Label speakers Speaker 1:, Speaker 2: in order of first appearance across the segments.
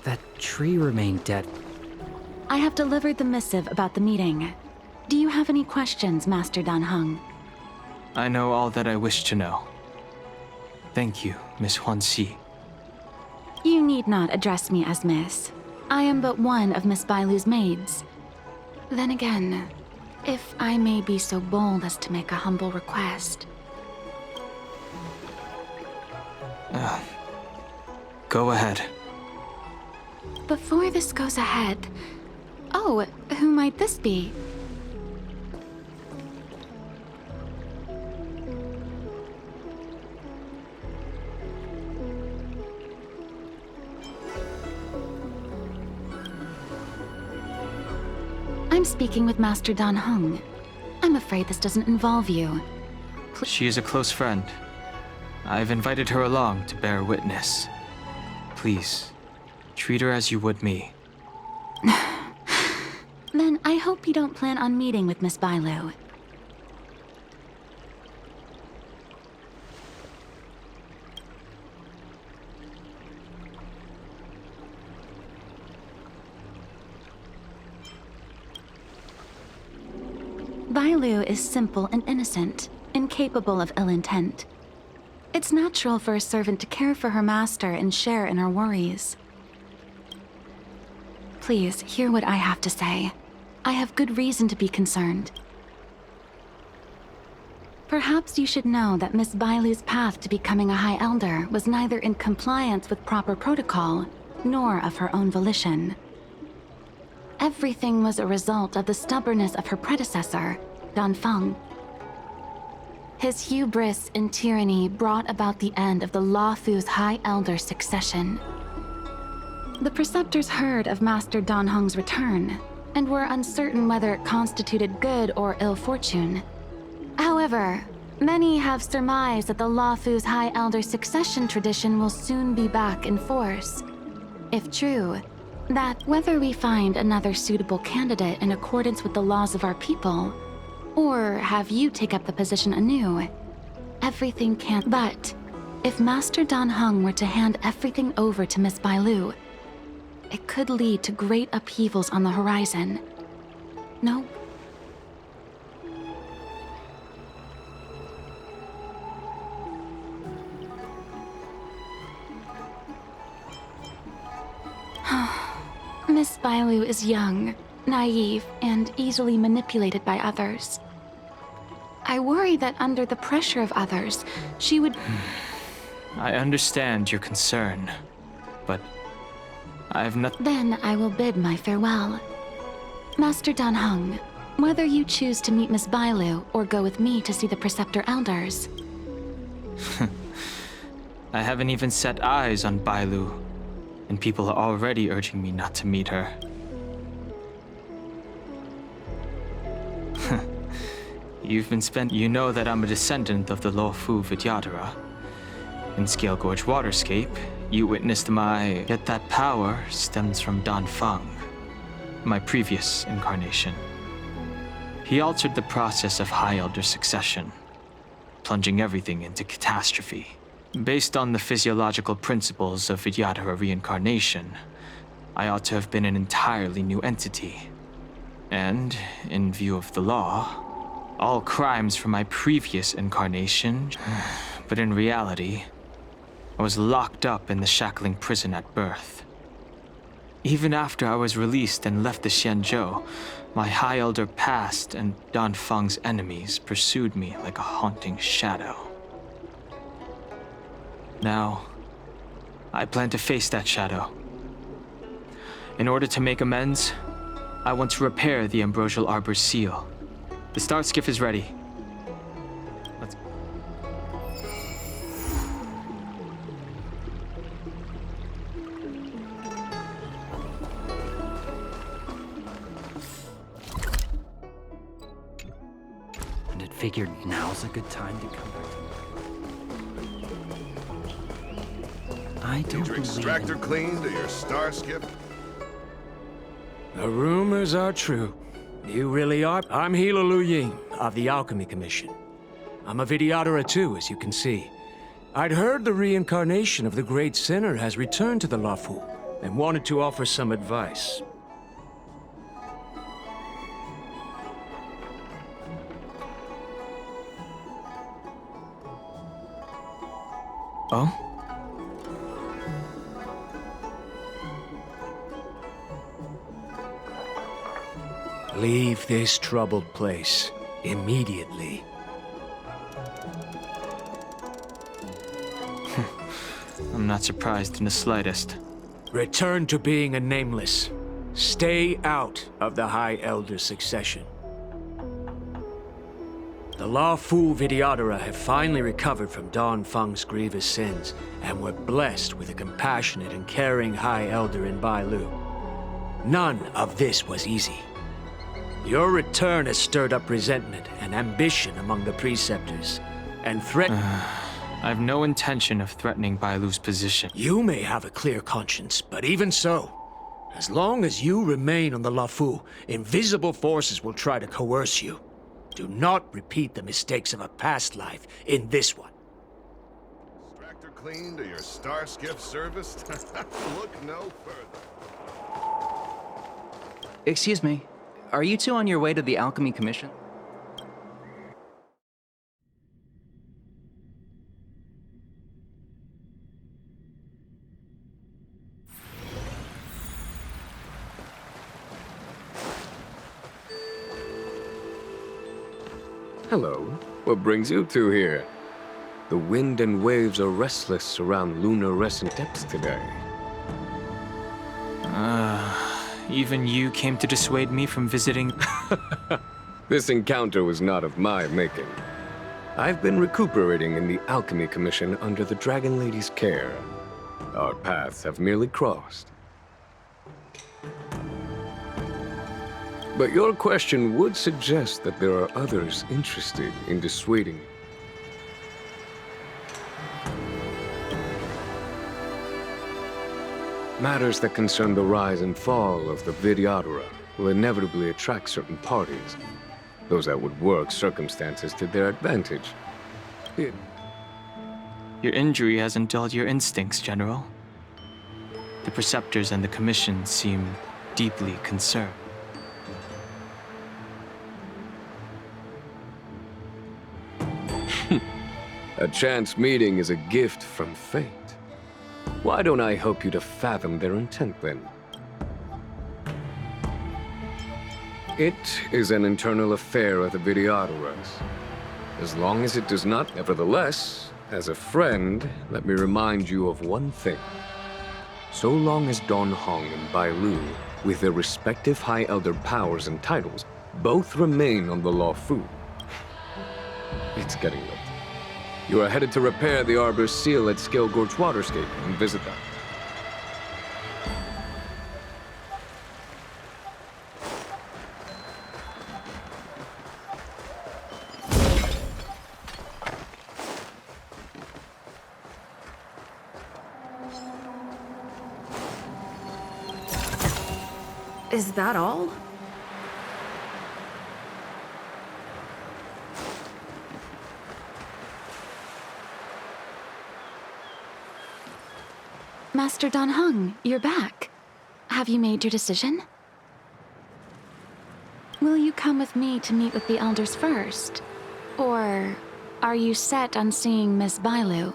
Speaker 1: That tree remained dead.
Speaker 2: I have delivered the missive about the meeting. Do you have any questions, Master Dan Heng?
Speaker 3: I know all that I wish to know. Thank you, Miss Huanxi.
Speaker 2: You need not address me as Miss. I am but one of Miss Bailu's maids. Then again, if I may be so bold as to make a humble request.
Speaker 3: Go ahead.
Speaker 2: Before this goes ahead... Oh, who might this be? I'm speaking with Master Dan Heng. I'm afraid this doesn't involve you.
Speaker 3: She is a close friend. I've invited her along to bear witness. Please, treat her as you would me.
Speaker 2: Then I hope you don't plan on meeting with Miss Bailu. Bailu is simple and innocent, incapable of ill intent. It's natural for a servant to care for her master and share in her worries. Please, hear what I have to say. I have good reason to be concerned. Perhaps you should know that Miss Bailu's path to becoming a High Elder was neither in compliance with proper protocol, nor of her own volition. Everything was a result of the stubbornness of her predecessor, Dan Feng. His hubris and tyranny brought about the end of the Luofu's High Elder succession. The Preceptors heard of Master Dan Heng's return, and were uncertain whether it constituted good or ill fortune. However, many have surmised that the Luofu's High Elder succession tradition will soon be back in force. If true, that whether we find another suitable candidate in accordance with the laws of our people, or have you take up the position anew, everything can— But if Master Dan Heng were to hand everything over to Miss Bailu, it could lead to great upheavals on the horizon. No? Miss Bailu is young, naive, and easily manipulated by others. I worry that under the pressure of others, she would—
Speaker 3: I understand your concern, but I have not—
Speaker 2: Then I will bid my farewell. Master Dan Heng, whether you choose to meet Miss Bailu or go with me to see the Preceptor Elders.
Speaker 3: I haven't even set eyes on Bailu, and people are already urging me not to meet her. You know that I'm a descendant of the Luofu Vidyadhara. In Scale Gorge Waterscape, you witnessed yet that power stems from Dan Feng, my previous incarnation. He altered the process of High Elder succession, plunging everything into catastrophe. Based on the physiological principles of Vidyadhara reincarnation, I ought to have been an entirely new entity. And, in view of the law, all crimes from my previous incarnation, but in reality, I was locked up in the shackling prison at birth. Even after I was released and left the Xianzhou, my High Elder past and Dan Feng's enemies pursued me like a haunting shadow. Now, I plan to face that shadow. In order to make amends, I want to repair the Ambrosial Arbor's seal. The start skiff is ready. Let's...
Speaker 1: And it figured now's a good time to come back. I don't
Speaker 4: Need your extractor cleaned or your star skip?
Speaker 5: The rumors are true. You really are. I'm Hila Lu Ying of the Alchemy Commission. I'm a Vidyadhara too, as you can see. I'd heard the reincarnation of the Great Sinner has returned to the Luofu. and wanted to offer some advice.
Speaker 3: Oh?
Speaker 5: Leave this troubled place immediately.
Speaker 3: I'm not surprised in the slightest.
Speaker 5: Return to being a nameless. Stay out of the High Elder succession. The lawful Vidyadhara have finally recovered from Don Feng's grievous sins, and were blessed with a compassionate and caring High Elder in Bailu. None of this was easy. Your return has stirred up resentment and ambition among the preceptors, and
Speaker 3: I've no intention of threatening Bailu's position.
Speaker 5: You may have a clear conscience, but even so, as long as you remain on the Lafu, invisible forces will try to coerce you. Do not repeat the mistakes of a past life in this one.
Speaker 4: Extractor cleaned or your star skiff serviced? Look no further.
Speaker 1: Excuse me, are you two on your way to the Alchemy Commission?
Speaker 6: Hello. What brings you two here? The wind and waves are restless around lunar-rescent depths today.
Speaker 3: Even you came to dissuade me from visiting.
Speaker 6: This encounter was not of my making. I've been recuperating in the Alchemy Commission under the Dragon Lady's care. Our paths have merely crossed. But your question would suggest that there are others interested in dissuading you. Matters that concern the rise and fall of the Vidyadhara will inevitably attract certain parties. Those that would work circumstances to their advantage.
Speaker 3: Your injury hasn't dulled your instincts, General. The Preceptors and the Commission seem deeply concerned.
Speaker 6: A chance meeting is a gift from fate. Why don't I help you to fathom their intent, then? It is an internal affair of the Vidyadharas. As long as it does not, nevertheless, as a friend, let me remind you of one thing. So long as Don Hong and Bailu, with their respective High Elder powers and titles, both remain on the Lafu. It's getting late. You are headed to repair the Arbor's seal at Scale Gorge Waterscape and visit that.
Speaker 7: Is that all?
Speaker 2: Master Don Hung, you're back. Have you made your decision? Will you come with me to meet with the elders first? Or are you set on seeing Miss Bailu?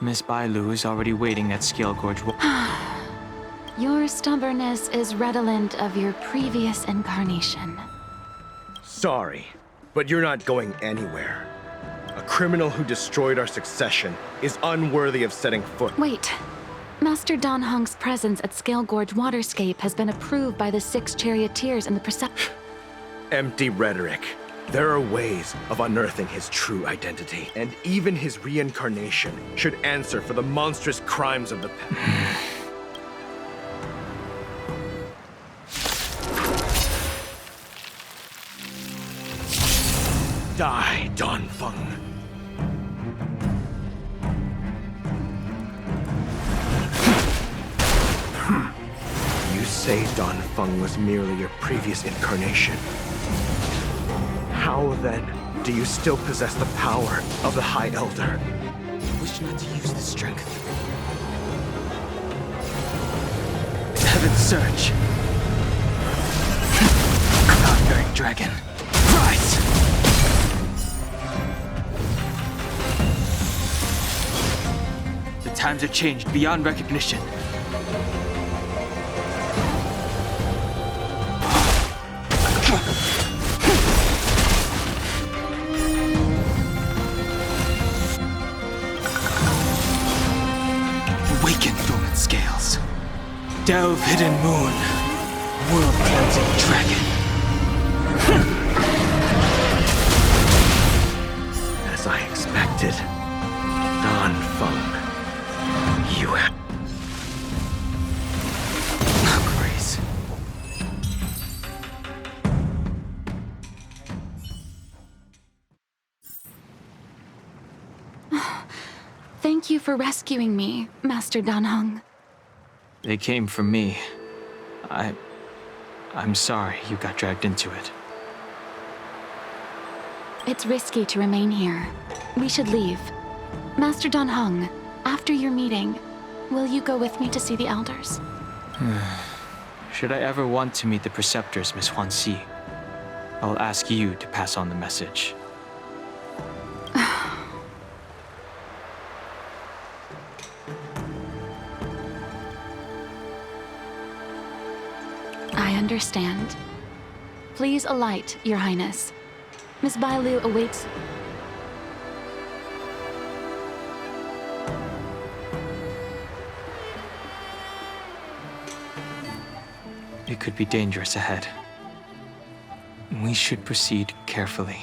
Speaker 3: Miss Bailu is already waiting at Scale Gorge.
Speaker 2: Your stubbornness is redolent of your previous incarnation.
Speaker 8: Sorry, but you're not going anywhere. A criminal who destroyed our succession is unworthy of setting foot.
Speaker 2: Wait. Master Don Hong's presence at Scale Gorge Waterscape has been approved by the 6 charioteers and the Preceptors.
Speaker 8: Empty rhetoric. There are ways of unearthing his true identity, and even his reincarnation should answer for the monstrous crimes of the past. Die, Don Feng. You say Don Feng was merely your previous incarnation. How, then, do you still possess the power of the High Elder?
Speaker 3: I wish not to use the strength. Heaven surge. Cloud-bearing dragon, rise! The times have changed beyond recognition. Awaken, dormant scales. Delve, hidden moon. World-cleansing dragon.
Speaker 8: As I expected, Don Fung, you have...
Speaker 3: Grace.
Speaker 2: Thank you for rescuing me, Master Dan Heng.
Speaker 3: They came from me. I'm sorry you got dragged into it.
Speaker 2: It's risky to remain here. We should leave. Master Dan Heng, after your meeting, will you go with me to see the elders?
Speaker 3: Should I ever want to meet the preceptors, Miss Huanxi, I'll ask you to pass on the message.
Speaker 2: I understand. Please alight, Your Highness. Miss Bailu awaits.
Speaker 3: It could be dangerous ahead. We should proceed carefully.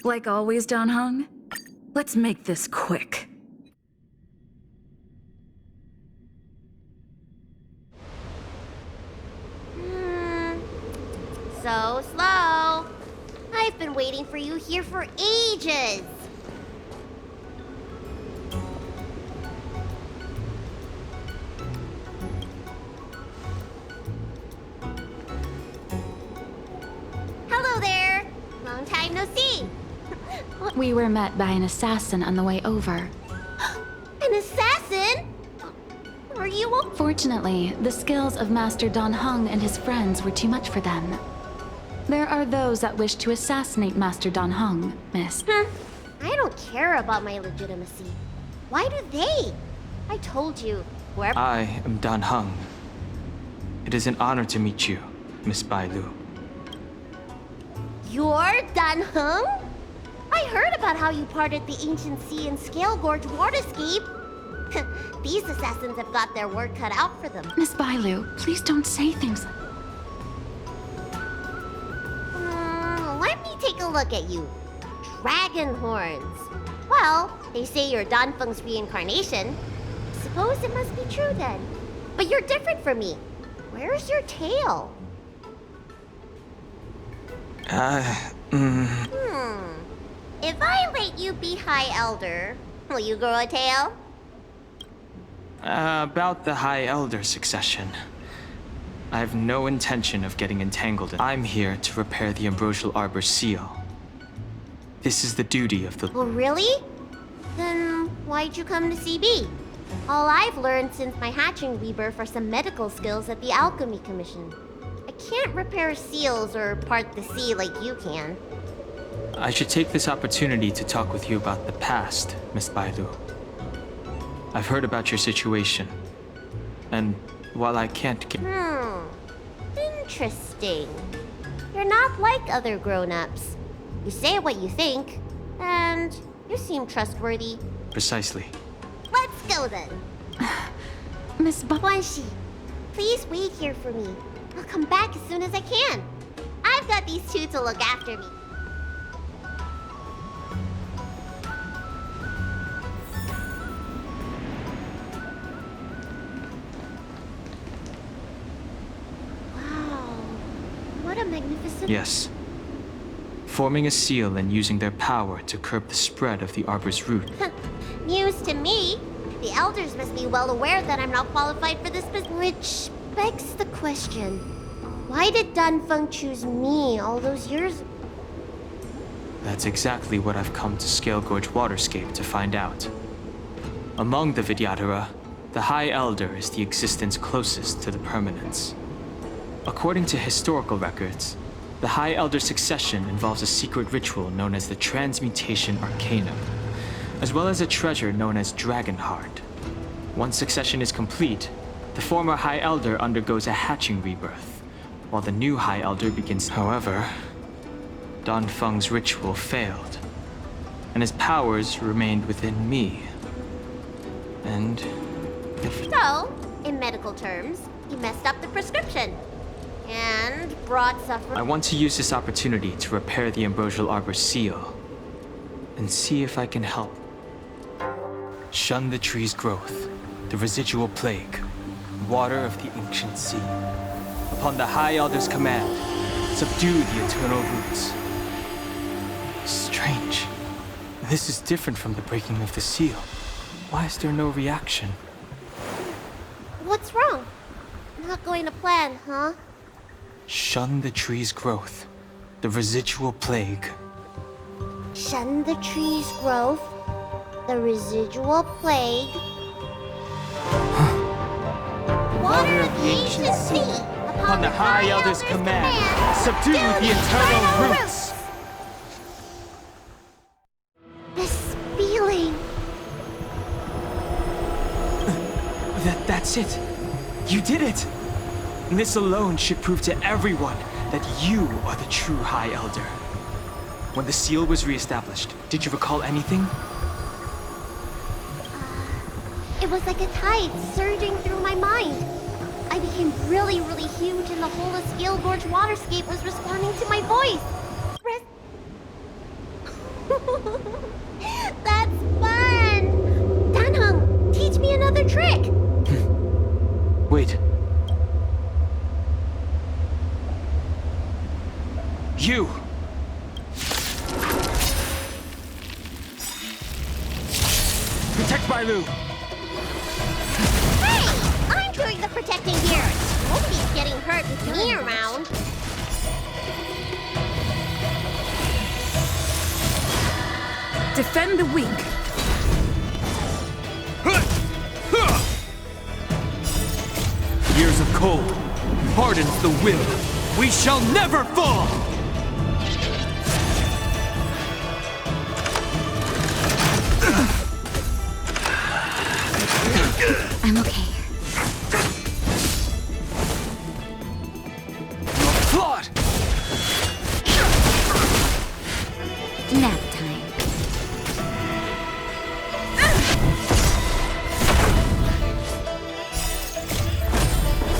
Speaker 7: Like always, Dan Heng? Let's make this quick.
Speaker 9: So slow. I've been waiting for you here for ages. Hello there. Long time no see.
Speaker 2: We were met by an assassin on the way over.
Speaker 9: An assassin? Are you a...
Speaker 2: Fortunately, the skills of Master Dan Heng and his friends were too much for them. There are those that wish to assassinate Master Dan Heng, miss.
Speaker 9: I don't care about my legitimacy. Why do they? I told you, whoever...
Speaker 3: I am Dan Heng. It is an honor to meet you, Miss Bailu.
Speaker 9: You're Dan Heng? I heard about how you parted the ancient sea and Scale Gorge waterscape. These assassins have got their work cut out for them.
Speaker 2: Miss Bailu, please don't say things.
Speaker 9: Let me take a look at you. Dragon horns. Well, they say you're Dan Feng's reincarnation. Suppose it must be true then. But you're different from me. Where's your tail? If I let you be High Elder, will you grow a tail?
Speaker 3: About the High Elder succession. I have no intention of getting entangled in. I'm here to repair the Ambrosial Arbor's seal. This is the duty of the...
Speaker 9: Oh, really? Then why'd you come to CB? All I've learned since my hatching rebirth are some medical skills at the Alchemy Commission. I can't repair seals or part the sea like you can.
Speaker 3: I should take this opportunity to talk with you about the past, Miss Bailu. I've heard about your situation, and while I can't get...
Speaker 9: Interesting. You're not like other grown-ups. You say what you think, and you seem trustworthy.
Speaker 3: Precisely.
Speaker 9: Let's go then.
Speaker 2: Miss
Speaker 9: Guanxi, please wait here for me. I'll come back as soon as I can. I've got these two to look after me. Wow, what a magnificent...
Speaker 3: Yes. Forming a seal and using their power to curb the spread of the arbor's root.
Speaker 9: News to me. The elders must be well aware that I'm not qualified for this position. Which begs the question, why did Danfeng choose me all those years ago?
Speaker 3: That's exactly what I've come to Scale Gorge Waterscape to find out. Among the Vidyadhara, the High Elder is the existence closest to the permanence. According to historical records, the High Elder succession involves a secret ritual known as the Transmutation Arcanum, as well as a treasure known as Dragonheart. Once succession is complete, the former High Elder undergoes a hatching rebirth, while the new High Elder begins. However, Danfeng's ritual failed, and his powers remained within me. And if...
Speaker 9: So, in medical terms, he messed up the prescription. And brought suffering.
Speaker 3: I want to use this opportunity to repair the Ambrosial Arbor's seal, and see if I can help. Shun the tree's growth, the residual plague, water of the ancient sea. Upon the High Elder's command, subdue the eternal roots. Strange. This is different from the breaking of the seal. Why is there no reaction?
Speaker 9: What's wrong? Not going to plan, huh?
Speaker 3: Shun the tree's growth, the residual plague.
Speaker 9: Shun the tree's growth, the residual plague. Water of the ancient sea.
Speaker 3: Upon the High Elder's command, subdue the eternal roots.
Speaker 9: This feeling.
Speaker 3: That's it. You did it. This alone should prove to everyone that you are the true High Elder. When the seal was reestablished, did you recall anything?
Speaker 9: It was like a tide surging through my mind. I became really, really huge and the whole of Scale Gorge Waterscape was responding to my voice. That's fun! Danheng, teach me another trick!
Speaker 3: Wait. You! Protect Bailu!
Speaker 9: Hey! I'm doing the protecting here! Nobody's getting hurt with me around.
Speaker 7: Defend the weak.
Speaker 5: Years of cold hardens the will. We shall never fall!
Speaker 2: I'm okay.
Speaker 5: Blood!
Speaker 2: Nap time.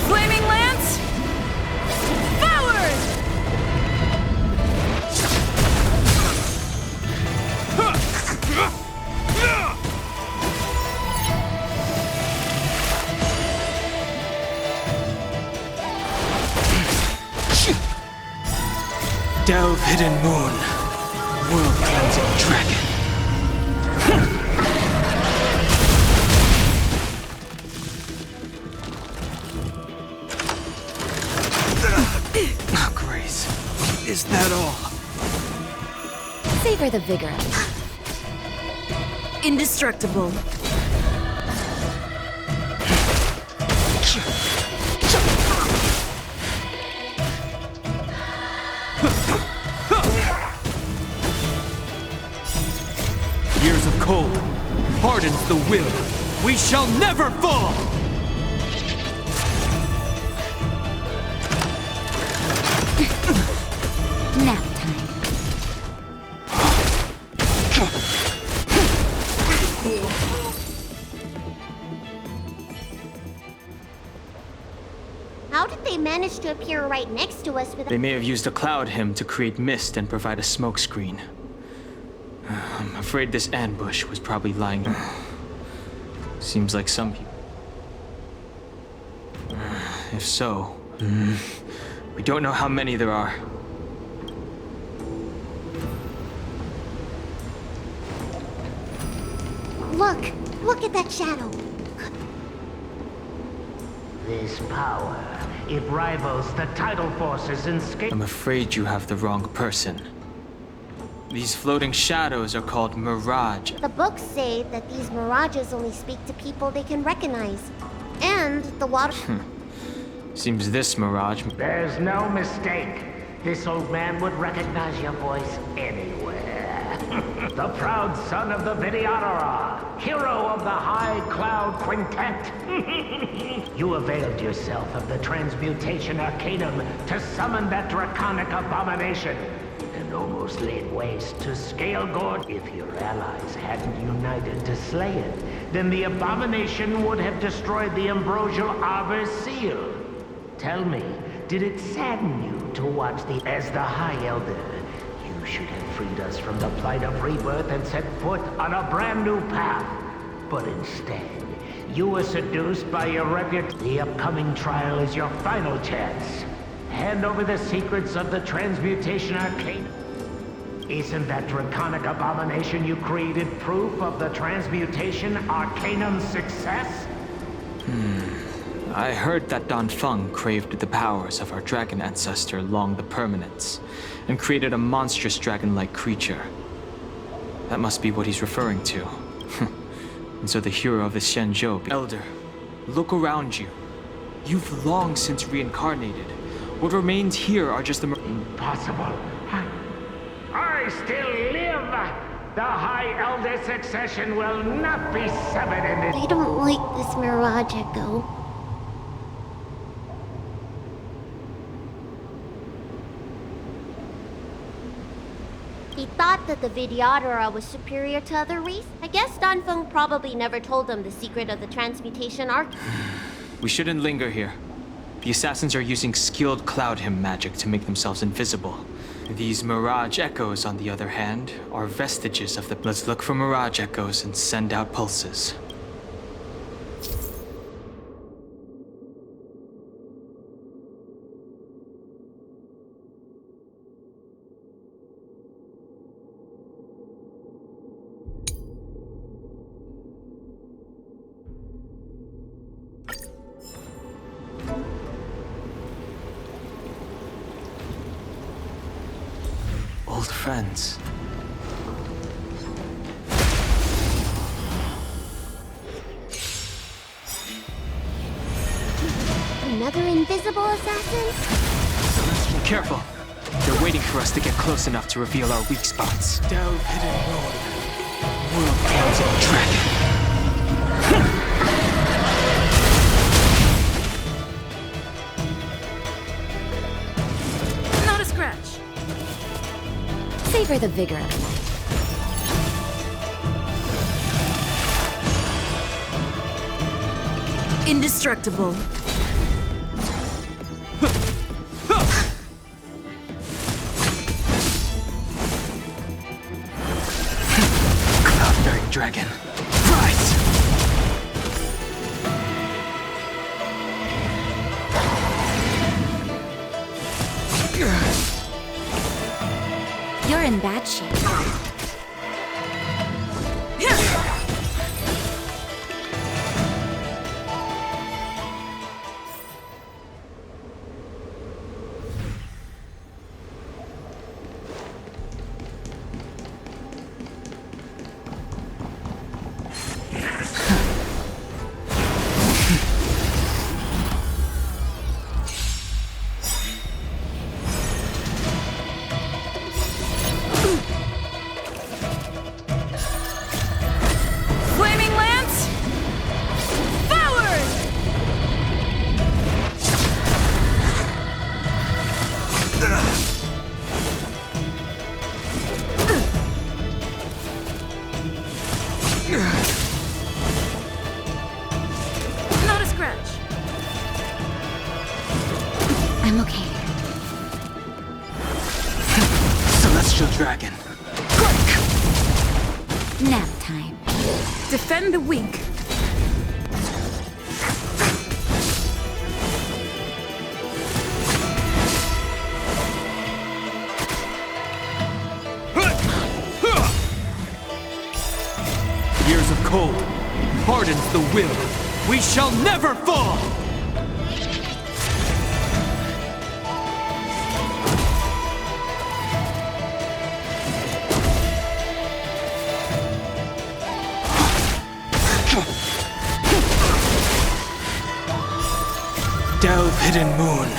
Speaker 7: Flaming lance! Forward!
Speaker 3: Delve Hidden Moon. World Cleansing Dragon. Oh, Grace. Is that all?
Speaker 2: Savor the vigor.
Speaker 7: Indestructible.
Speaker 3: cold, hardens the will. We shall never fall!
Speaker 2: Nap time.
Speaker 9: How did they manage to appear right next to us without...
Speaker 3: They may have used a cloud hymn to create mist and provide a smoke screen. I'm afraid this ambush was probably lying. Seems like some people. If so, we don't know how many there are.
Speaker 9: Look at that shadow.
Speaker 10: This power, it rivals the tidal forces in scale.
Speaker 3: I'm afraid you have the wrong person. These floating shadows are called mirage.
Speaker 9: The books say that these mirages only speak to people they can recognize. And the water...
Speaker 3: Seems this mirage...
Speaker 10: There's no mistake. This old man would recognize your voice anywhere. The proud son of the Vidyadhara, hero of the High Cloud Quintet. You availed yourself of the transmutation arcanum to summon that draconic abomination, and almost laid waste to Scale-Gorge. If your allies hadn't united to slay it, then the abomination would have destroyed the ambrosial arbor's seal. Tell me, did it sadden you to watch as the High Elder, you should have freed us from the plight of rebirth and set foot on a brand new path. But instead, you were seduced by your reputation. The upcoming trial is your final chance. Hand over the secrets of the transmutation arcane. Isn't that draconic abomination you created proof of the transmutation arcanum's success?
Speaker 3: I heard that Danfeng craved the powers of our dragon ancestor Long the Permanence, and created a monstrous dragon-like creature. That must be what he's referring to. And so the hero of the Xianzhou... Elder, look around you. You've long since reincarnated. What remains here are just the...
Speaker 10: Impossible. I still live! The High Elder succession will not be severed in this...
Speaker 9: I don't like this mirage echo. He thought that the Vidyadhara was superior to other races. I guess Danfeng probably never told them the secret of the transmutation arc.
Speaker 3: We shouldn't linger here. The assassins are using skilled cloud hymn magic to make themselves invisible. These mirage echoes, on the other hand, are vestiges of the... Let's look for mirage echoes and send out pulses. Old friends.
Speaker 9: Another invisible assassin?
Speaker 3: Careful. They're waiting for us to get close enough to reveal our weak spots.
Speaker 8: Delve hidden road.
Speaker 3: World Council Dragon.
Speaker 7: Not a scratch.
Speaker 2: Savor the vigor of life.
Speaker 7: Indestructible.
Speaker 3: Cloud-bearing dragon. Rise!
Speaker 2: You're in bad shape. I'm okay.
Speaker 3: Celestial Dragon.
Speaker 2: Nap time.
Speaker 7: Defend the weak.
Speaker 5: Years of cold hardens the will. We shall never fall!
Speaker 3: Delve hidden moon.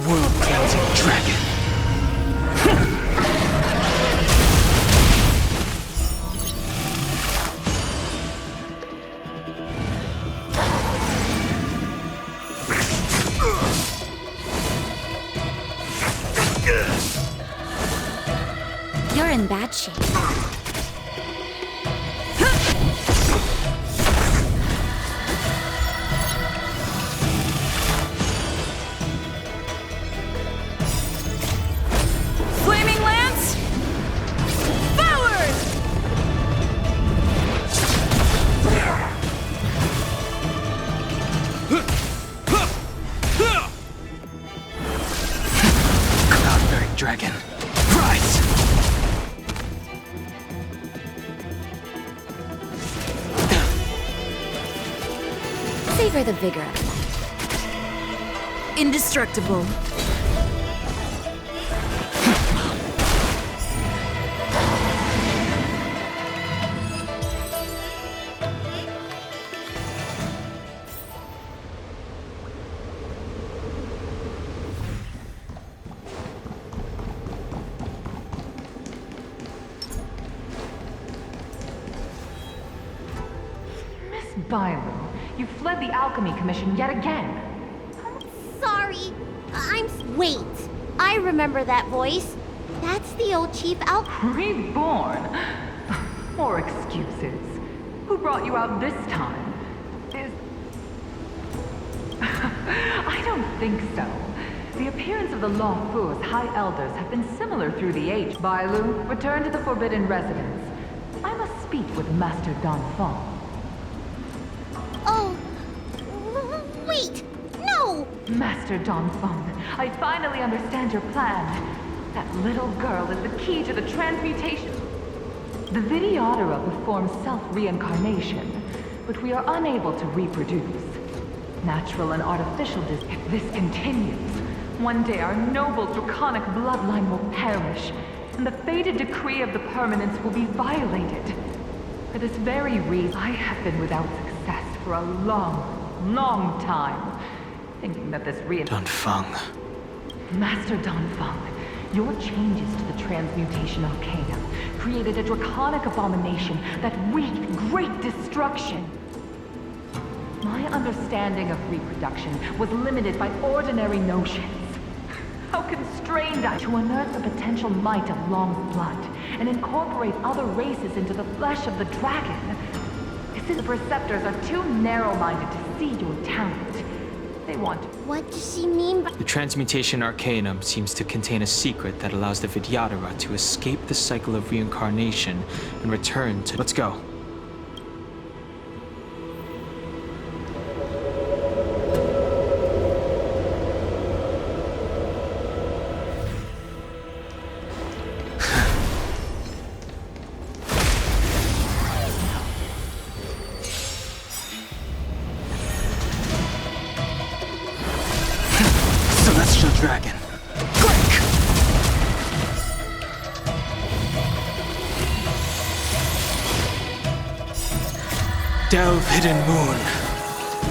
Speaker 3: World cleansing dragon.
Speaker 2: You're in bad shape.
Speaker 7: Flaming Lance! Forward!
Speaker 3: Cloud-bearing dragon. Rise!
Speaker 2: Savor the vigor of life.
Speaker 7: Indestructible.
Speaker 11: Miss Bailu, you fled the Alchemy Commission yet again.
Speaker 9: Sorry. Wait. I remember that voice. That's the old Chief Alchemist.
Speaker 11: Reborn? More excuses. Who brought you out this time? I don't think so. The appearance of the Lawfu's High Elders have been similar through the age. Bailu, return to the Forbidden Residence. I must speak with Master Danfeng.
Speaker 9: Oh. Wait. No!
Speaker 11: Master Danfeng, I finally understand your plan. That little girl is the key to the transmutation. The Vidyadhara performs self-reincarnation, but we are unable to reproduce. Natural and artificial if this continues, one day our noble draconic bloodline will perish, and the fated decree of the permanence will be violated. For this very reason, I have been without success for a long time, thinking that this
Speaker 3: Danfeng.
Speaker 11: Master Danfeng, your changes to the transmutation arcana created a draconic abomination that wreaked great destruction. My understanding of reproduction was limited by ordinary notions. How constrained I to unearth the potential might of Long Blood and incorporate other races into the flesh of the dragon. The Preceptors are too narrow-minded to see your talent. They want...
Speaker 9: What does she mean by...
Speaker 3: The transmutation arcanum seems to contain a secret that allows the Vidyadhara to escape the cycle of reincarnation and return to... Let's go. Celestial Dragon. Quick! Delve hidden moon.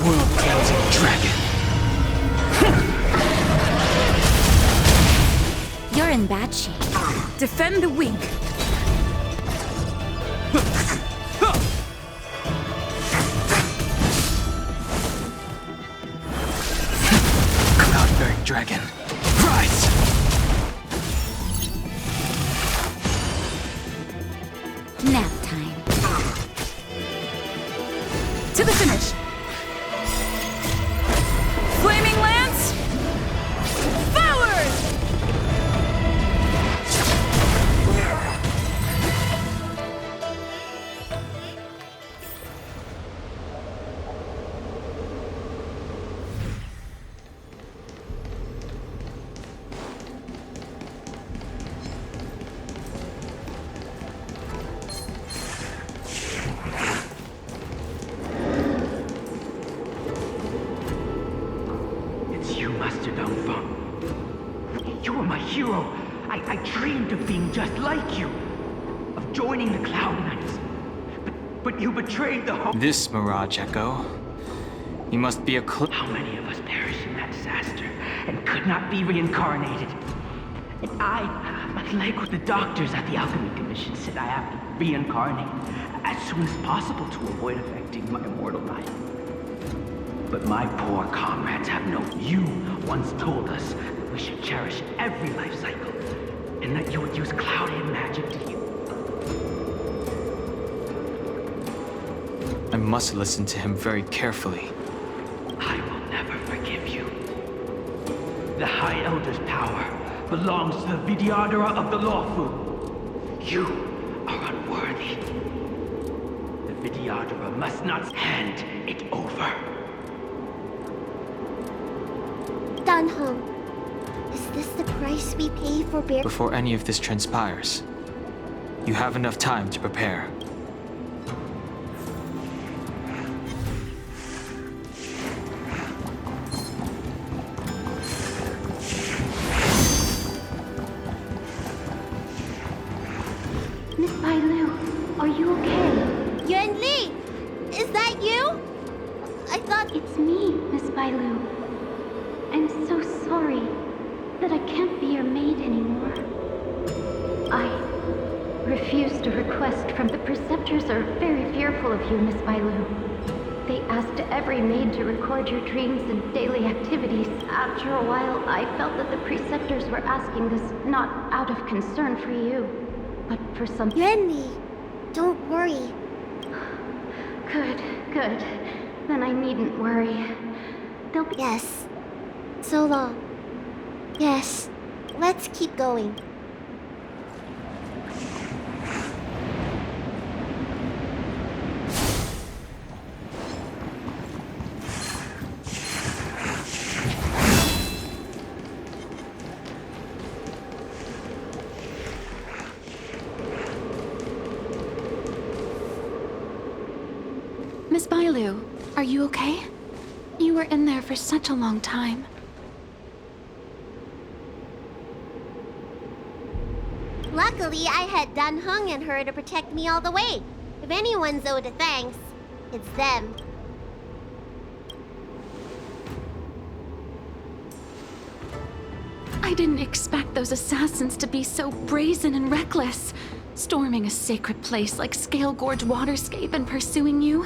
Speaker 3: World cleansing dragon.
Speaker 2: You're in bad shape.
Speaker 7: Defend the weak.
Speaker 3: Cloud-bearing dragon. Rise!
Speaker 2: Nap time.
Speaker 7: To the finish. Flaming Lance!
Speaker 10: Danfeng. You were my hero. I dreamed of being just like you. Of joining the Cloud Knights. But you betrayed the hope.
Speaker 3: This Mirage Echo. You must be a
Speaker 10: How many of us perished in that disaster and could not be reincarnated? And like the doctors at the Alchemy Commission said, I have to reincarnate as soon as possible to avoid affecting my immortal life. But my poor comrades have no. You once told us that we should cherish every life cycle, and that you would use clouded magic to heal.
Speaker 3: I must listen to him very carefully.
Speaker 10: I will never forgive you. The High Elder's power belongs to the Vidyadhara of the Lawfu. You are unworthy. The Vidyadhara must not hand it over.
Speaker 9: Danheng, is this the price we pay for bear?
Speaker 3: Before any of this transpires, you have enough time to prepare.
Speaker 2: Miss Bailu, are you okay?
Speaker 9: Yuan Li, is that you? I thought
Speaker 2: It's me, Miss Bailu. I'm so sorry that I can't be your maid anymore. I refused a request from the preceptors are very fearful of you, Miss Bailu. They asked every maid to record your dreams and daily activities. After a while, I felt that the preceptors were asking this not out of concern for you, but for some...
Speaker 9: Yuan Li, don't worry.
Speaker 2: Good. Then I needn't worry. They'll be...
Speaker 9: Yes. So long. Yes. Let's keep going.
Speaker 2: Miss Bailu, are you okay? You were in there for such a long time.
Speaker 9: Luckily, I had Danheng and her to protect me all the way. If anyone's owed a thanks, it's them.
Speaker 2: I didn't expect those assassins to be so brazen and reckless, storming a sacred place like Scale Gorge Waterscape and pursuing you.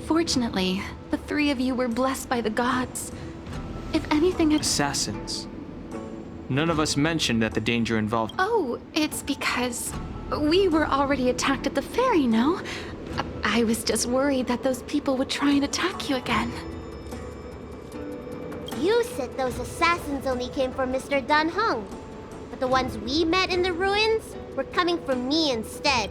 Speaker 2: Fortunately, the three of you were blessed by the gods. If anything had...
Speaker 3: Assassins. None of us mentioned that the danger involved...
Speaker 2: Oh, it's because we were already attacked at the ferry, no? I was just worried that those people would try and attack you again.
Speaker 9: You said those assassins only came from Mr. Danheng, but the ones we met in the ruins were coming from me instead.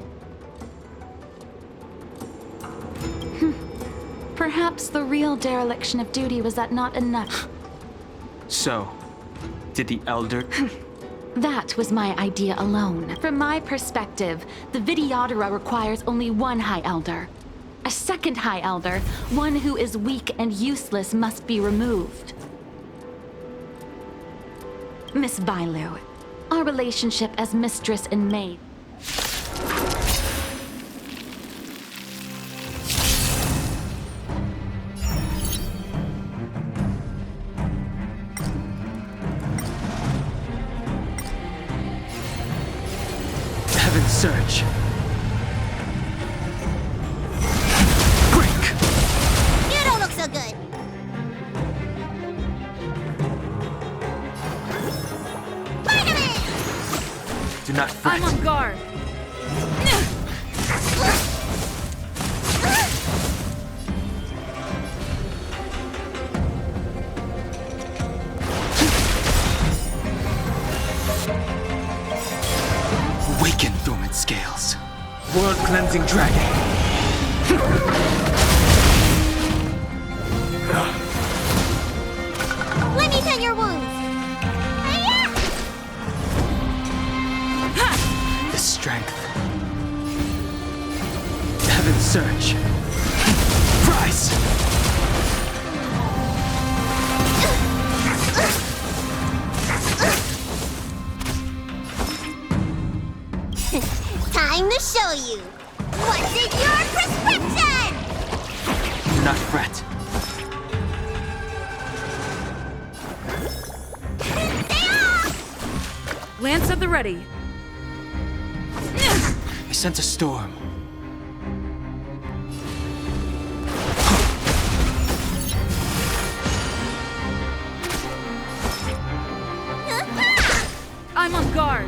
Speaker 2: Perhaps the real dereliction of duty was that not enough.
Speaker 3: So, did the Elder...
Speaker 2: That was my idea alone. From my perspective, the Vidyadhara requires only one High Elder. A second High Elder, one who is weak and useless, must be removed. Miss Bailu, our relationship as mistress and maid...
Speaker 3: Heaven's Surge. Break!
Speaker 9: You don't look so good.
Speaker 3: Do not fret.
Speaker 7: I'm on guard.
Speaker 3: Awaken, dormant scales. World-cleansing dragon.
Speaker 9: Let me tend your wounds.
Speaker 3: The strength. Heaven's Surge. Rise!
Speaker 9: Time to show you. What's in your prescription?
Speaker 3: Do not fret.
Speaker 9: Stay off!
Speaker 7: Lance at the ready.
Speaker 3: I sense a storm.
Speaker 7: I'm on guard.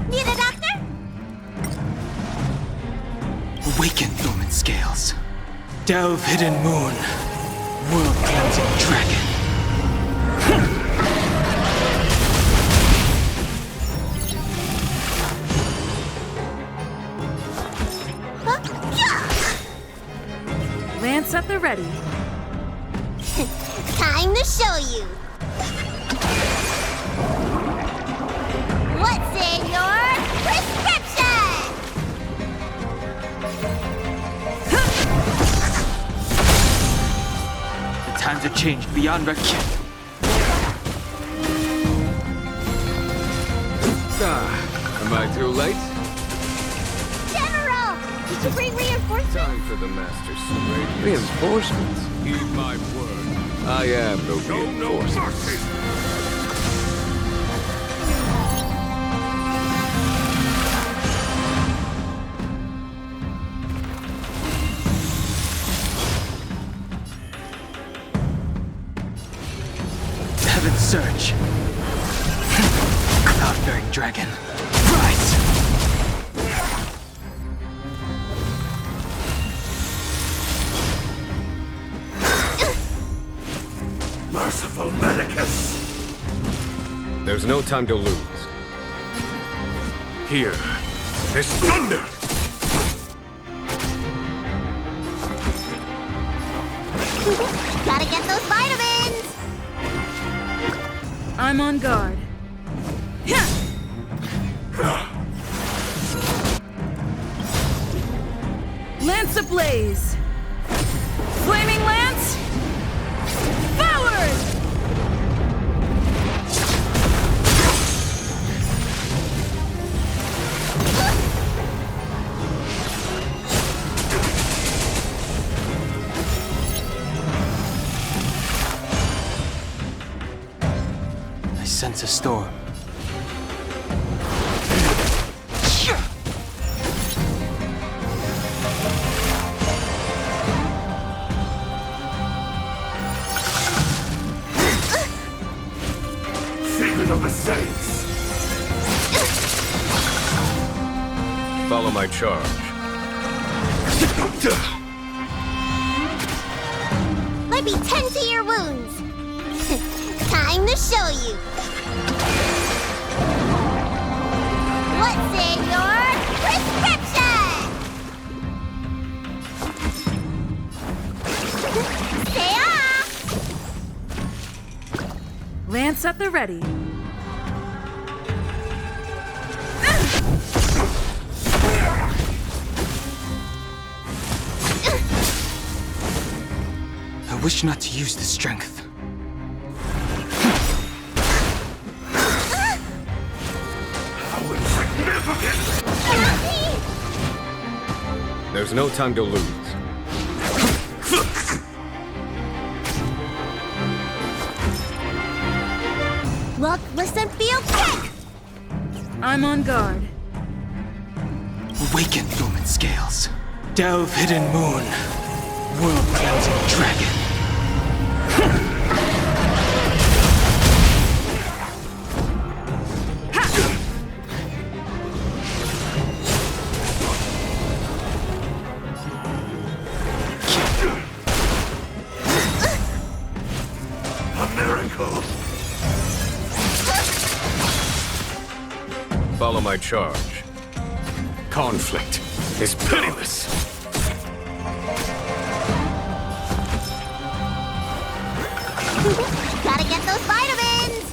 Speaker 9: Need a doctor?
Speaker 3: Awaken, dormant scales. Delve, hidden moon. World cleansing dragon.
Speaker 7: Lance at the ready.
Speaker 9: Time to show you. What's in your prescription?
Speaker 3: The times have changed beyond reckoning.
Speaker 6: Am I too late?
Speaker 9: General! Did you bring reinforcements?
Speaker 6: Time for the Master's radiance. Reinforcements? Heed my word. I am the reinforcements.
Speaker 3: Heaven surge. Cloud-bearing dragon. Rise!
Speaker 10: Merciful Medicus!
Speaker 6: There's no time to lose.
Speaker 10: Here is thunder!
Speaker 9: Gotta get those vitamins!
Speaker 7: I'm on guard. Lance ablaze! Flaming lance! Forward!
Speaker 3: I sense a storm.
Speaker 10: Secret of the Saints!
Speaker 6: Follow my charge.
Speaker 9: Let me tend to your wounds. Time to show you. What's in your prescription? Stay off!
Speaker 7: Lance at the ready.
Speaker 3: I wish not to use the strength.
Speaker 6: There's no time to lose.
Speaker 9: Look, listen, feel, kick!
Speaker 7: I'm on guard.
Speaker 3: Awaken, dormant scales. Delve, hidden moon. World cleansing dragon.
Speaker 10: A miracle!
Speaker 6: Follow my charge. Conflict is pitiless.
Speaker 9: Gotta get those vitamins!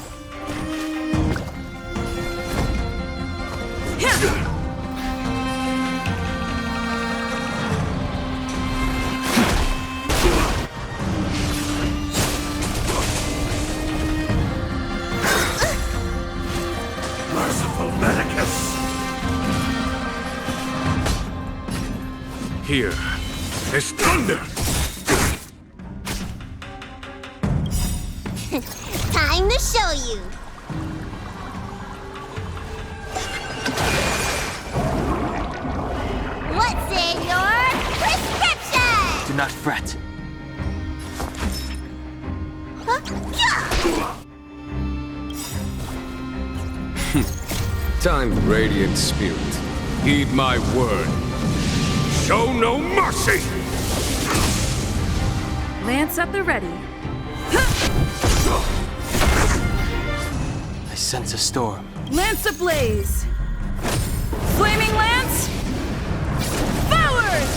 Speaker 6: Here is thunder!
Speaker 9: Time to show you. What's in your prescription?
Speaker 3: Do not fret.
Speaker 6: Time, radiant spirit. Heed my word. Show no mercy!
Speaker 7: Lance at the ready.
Speaker 3: I sense a storm.
Speaker 7: Lance ablaze! Flaming lance! Forward!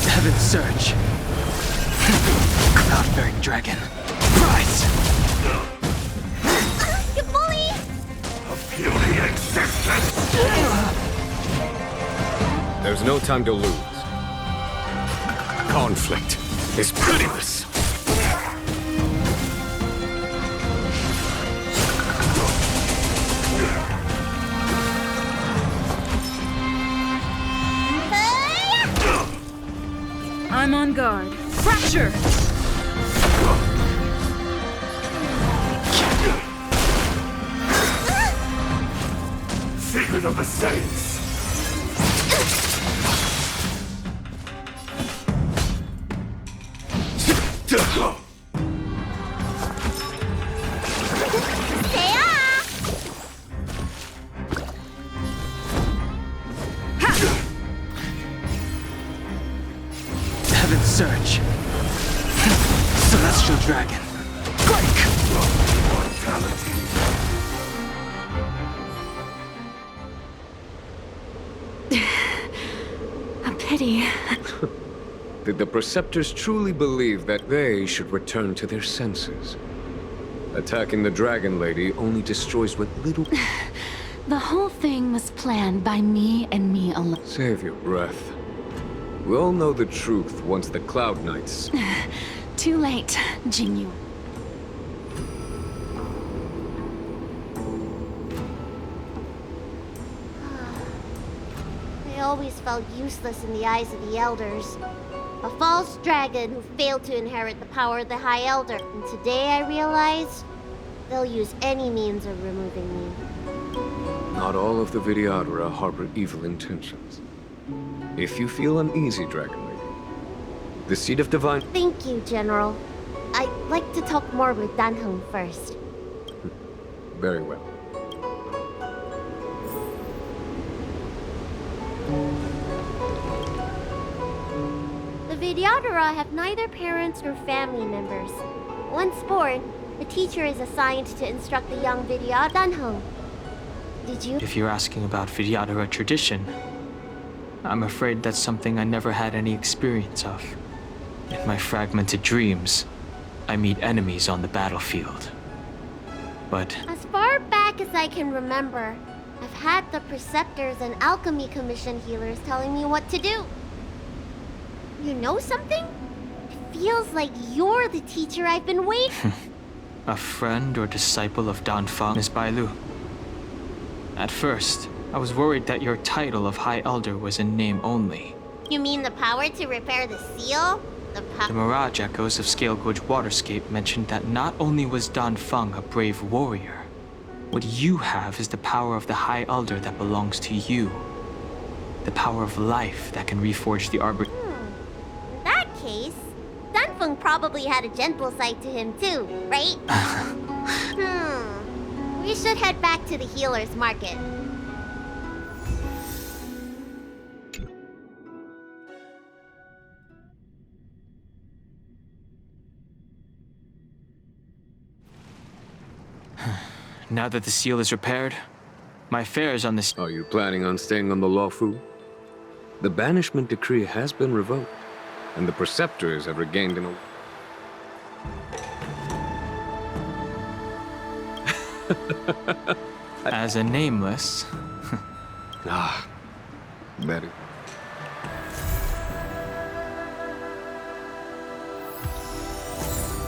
Speaker 3: Heaven's Surge. Cloud-bearing dragon. Rise!
Speaker 9: You bully!
Speaker 4: A puny existence!
Speaker 6: There's no time to lose. Conflict is pitiless.
Speaker 7: I'm on guard. Fracture!
Speaker 4: Secret of the Saints!
Speaker 3: Heaven's Surge. Celestial dragon. Break!
Speaker 4: Mortality.
Speaker 2: A pity.
Speaker 6: Did the Preceptors truly believe that they should return to their senses? Attacking the Dragon Lady only destroys what little...
Speaker 2: The whole thing was planned by me and me alone.
Speaker 6: Save your breath. We'll know the truth once the Cloud Knights...
Speaker 2: Too late, Jinyu.
Speaker 9: I always felt useless in the eyes of the elders. A false dragon who failed to inherit the power of the High Elder. And today I realize they'll use any means of removing me.
Speaker 6: Not all of the Vidyadhara harbor evil intentions. If you feel uneasy, Dragon Lady, the Seed of Divine...
Speaker 9: Thank you, General. I'd like to talk more with Danheng first.
Speaker 6: Very well.
Speaker 9: The Vidyadhara have neither parents nor family members. Once born, the teacher is assigned to instruct the young Vidyadhara. Danheng, did you...
Speaker 3: If you're asking about Vidyadhara tradition, I'm afraid that's something I never had any experience of. In my fragmented dreams, I meet enemies on the battlefield. But
Speaker 9: As far back as I can remember, I've had the Preceptors and Alchemy Commission healers telling me what to do. You know something? It feels like you're the teacher I've been waiting...
Speaker 3: a friend or disciple of Danfang is Bailu. At first, I was worried that your title of High Elder was in name only.
Speaker 9: You mean the power to repair the seal?
Speaker 3: The Mirage Echoes of Scale Gorge Waterscape mentioned that not only was Danfang a brave warrior, what you have is the power of the High Elder that belongs to you. The power of life that can reforge the Arbor...
Speaker 9: In that case, Danfeng probably had a gentle side to him too, right? We should head back to the healer's market.
Speaker 3: Now that the seal is repaired, my affairs on this...
Speaker 6: Are you planning on staying on the Luofu? The banishment decree has been revoked, and the Preceptors have regained an...
Speaker 3: As a nameless,
Speaker 6: Ah, Betty.